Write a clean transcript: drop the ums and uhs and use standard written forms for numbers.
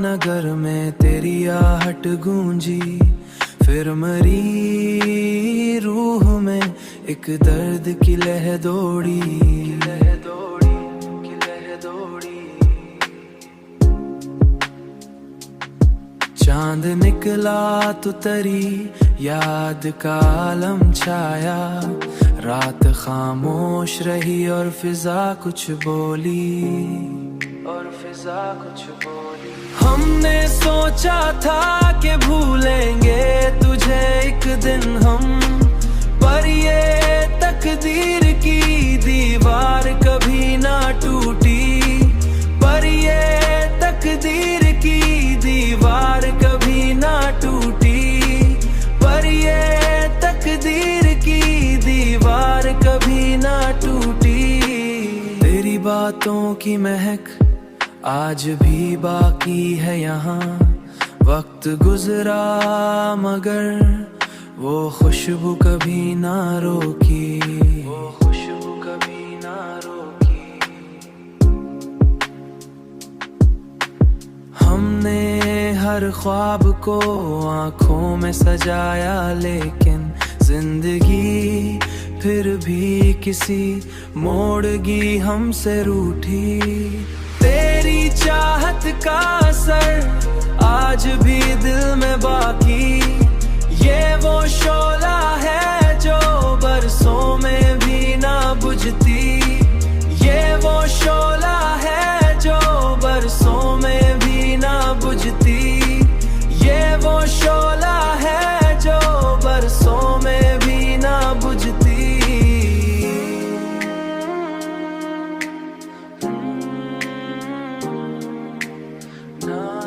नगर में तेरी आहट गूंजी, फिर मरी रूह में एक दर्द की लह दौड़ी, चांद निकला तो तरी याद का आलम छाया, रात खामोश रही और फिजा कुछ बोली, हमने सोचा था कि भूलेंगे तुझे एक दिन हम, पर ये तकदीर की दीवार कभी ना टूटी, पर ये तकदीर की दीवार कभी ना टूटी, पर ये तकदीर की दीवार कभी ना टूटी। तेरी बातों की महक आज भी बाकी है यहाँ, वक्त गुजरा मगर वो खुशबू कभी ना रोकी, वो खुशबू कभी ना रोकी। हमने हर ख्वाब को आँखों में सजाया, लेकिन जिंदगी फिर भी किसी मोड़ की हमसे रूठी। तेरी चाहत का असर आज भी दिल में बाकी, ये वो शोला है जो बरसों में भी ना बुझती, ये वो शोला है जो बरसों में भी ना बुझती, ये वो शोला है जो बरसों में भी ना बुझती। ना